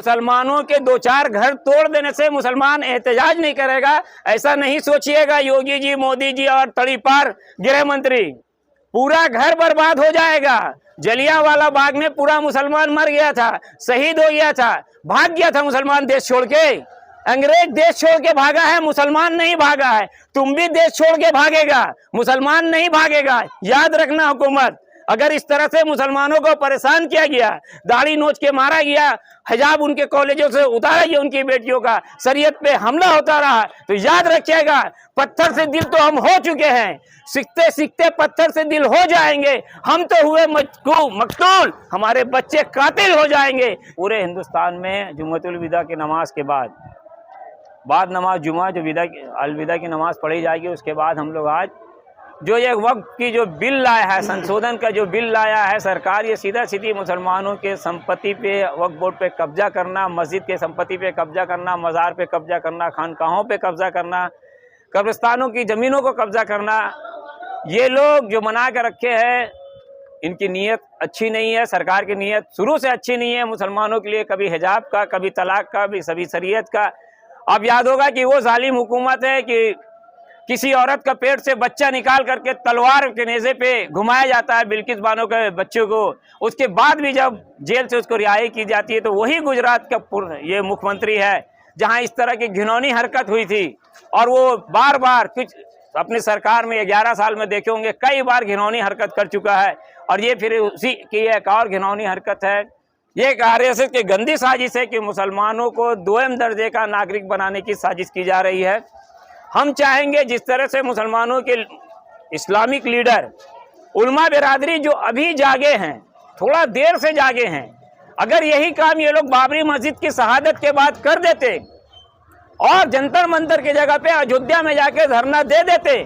मुसलमानों के दो चार घर तोड़ देने से मुसलमान एहतजाज नहीं करेगा, ऐसा नहीं सोचिएगा योगी जी, मोदी जी और तड़ीपार गृह मंत्री। पूरा घर बर्बाद हो जाएगा। जलियांवाला बाग में पूरा मुसलमान मर गया था, शहीद हो गया था, भाग गया था मुसलमान देश छोड़ के। अंग्रेज देश छोड़ के भागा है, मुसलमान नहीं भागा है। तुम भी देश छोड़ के भागेगा, मुसलमान नहीं भागेगा। याद रखना हुकूमत, अगर इस तरह से मुसलमानों को परेशान किया गया, दाढ़ी नोच के मारा गया, हिजाब उनके कॉलेजों से उतारा गया, उनकी बेटियों का शरीयत पे हमला होता रहा, तो याद रखिएगा पत्थर से दिल तो हम हो चुके हैं, सीखते सीखते पत्थर से दिल हो जाएंगे। हम तो हुए मकतूल, हमारे बच्चे कातिल हो जाएंगे। पूरे हिंदुस्तान में जुम्मतुल विदा की नमाज के बाद नमाज जुमा जो अलविदा की नमाज पढ़ी जाएगी, उसके बाद हम लोग आज जो ये वक्फ की जो बिल लाया है, संशोधन का जो बिल लाया है सरकार, ये सीधा सीधी मुसलमानों के संपत्ति पे, वक्फ बोर्ड पे कब्जा करना, मस्जिद के संपत्ति पे कब्जा करना, मज़ार पे कब्जा करना, खानकाहों पे कब्जा करना, कब्रिस्तानों की ज़मीनों को कब्जा करना, ये लोग जो मना कर रखे हैं, इनकी नीयत अच्छी नहीं है। सरकार की नीयत शुरू से अच्छी नहीं है मुसलमानों के लिए, कभी हिजाब का, कभी तलाक का, भी सभी शरीयत का। अब याद होगा कि वो जालिम हुकूमत है कि किसी औरत का पेट से बच्चा निकाल करके तलवार के नेज़े पे घुमाया जाता है बिल्किस बानो के बच्चों को। उसके बाद भी जब जेल से उसको रिहाई की जाती है, तो वही गुजरात का ये मुख्यमंत्री है जहां इस तरह की घिनौनी हरकत हुई थी। और वो बार बार कुछ अपनी सरकार में 11 साल में देखे होंगे, कई बार घिनौनी हरकत कर चुका है। और ये फिर उसी की एक और घिनौनी हरकत है। ये एक आरएसएस की गंदी साजिश है कि मुसलमानों को दोयम दर्जे का नागरिक बनाने की साजिश की जा रही है। हम चाहेंगे जिस तरह से मुसलमानों के इस्लामिक लीडर, उलमा बिरादरी जो अभी जागे हैं, थोड़ा देर से जागे हैं, अगर यही काम ये लोग बाबरी मस्जिद की शहादत के बाद कर देते और जंतर मंतर की जगह पे अयोध्या में जाके धरना दे देते,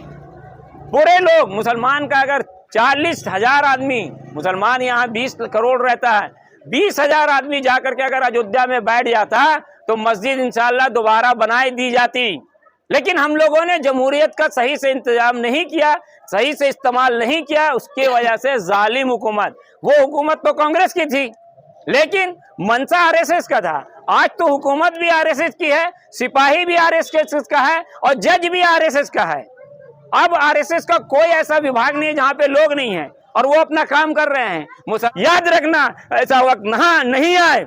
पूरे लोग मुसलमान का अगर 40,000 आदमी, मुसलमान यहाँ 20 करोड़ रहता है, 20,000 आदमी जाकर के अगर अयोध्या में बैठ जाता तो मस्जिद इंशाअल्लाह दोबारा बनाई दी जाती। लेकिन हम लोगों ने जमहूरियत का सही से इंतजाम नहीं किया, सही से इस्तेमाल नहीं किया, उसके वजह से जालिम हुकूमत, वो हुकूमत तो कांग्रेस की थी लेकिन मंशा आरएसएस का था। आज तो हुकूमत भी आरएसएस की है, सिपाही भी आरएसएस का है और जज भी आरएसएस का है। अब आरएसएस का कोई ऐसा विभाग नहीं है जहाँ पे लोग नहीं है और वो अपना काम कर रहे हैं। याद रखना, ऐसा वक्त नहीं आए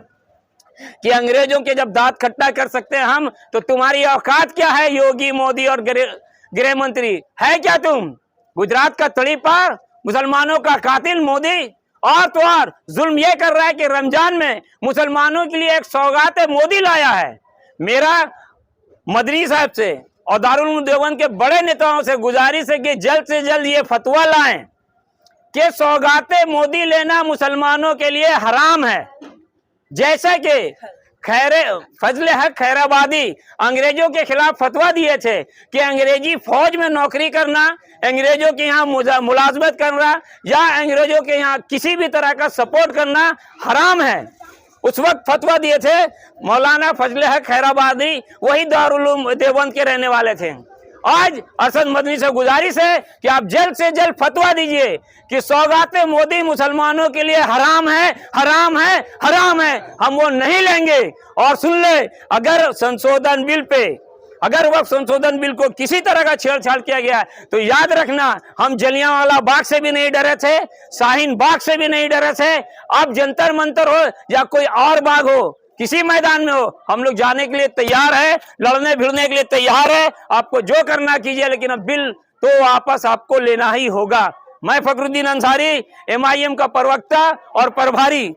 कि अंग्रेजों के जब दांत खट्टा कर सकते हैं हम, तो तुम्हारी औकात क्या है योगी, मोदी और गृह मंत्री? है क्या तुम गुजरात का तड़ीपार, मुसलमानों का कातिल मोदी? और तो और जुल्म ये कर रहा है कि रमजान में मुसलमानों के लिए एक सौगात मोदी लाया है। मेरा मदनी साहब से और दारुल उलूम देवबंद के बड़े नेताओं से गुजारिश है कि जल्द से जल्द ये फतवा लाएं कि सौगाते मोदी लेना मुसलमानों के लिए हराम है। जैसा कि फजले हक खैराबादी अंग्रेजों के खिलाफ फतवा दिए थे कि अंग्रेजी फौज में नौकरी करना, अंग्रेजों के यहाँ मुलाजमत करना या अंग्रेजों के यहाँ किसी भी तरह का सपोर्ट करना हराम है। उस वक्त फतवा दिए थे मौलाना फजले हक खैराबादी, वही दारुल उलूम देवबंद के रहने वाले थे। आज अरशद मदनी से गुजारिश है कि आप जल्द से जल्द फतवा दीजिए कि सौगाते मोदी मुसलमानों के लिए हराम है, हराम है, हराम है, हम वो नहीं लेंगे। और सुन ले, अगर संशोधन बिल पे, अगर वह संशोधन बिल को किसी तरह का छेड़छाड़ किया गया तो याद रखना, हम जलियांवाला बाग से भी नहीं डरे थे, शाहीन बाग से भी नहीं डरे थे। अब जंतर मंतर हो या कोई और बाग हो, किसी मैदान में हो, हम लोग जाने के लिए तैयार है, लड़ने भिड़ने के लिए तैयार है। आपको जो करना कीजिए, लेकिन अब बिल तो वापस आपको लेना ही होगा। मैं फखरुद्दीन अंसारी, MIM का प्रवक्ता और प्रभारी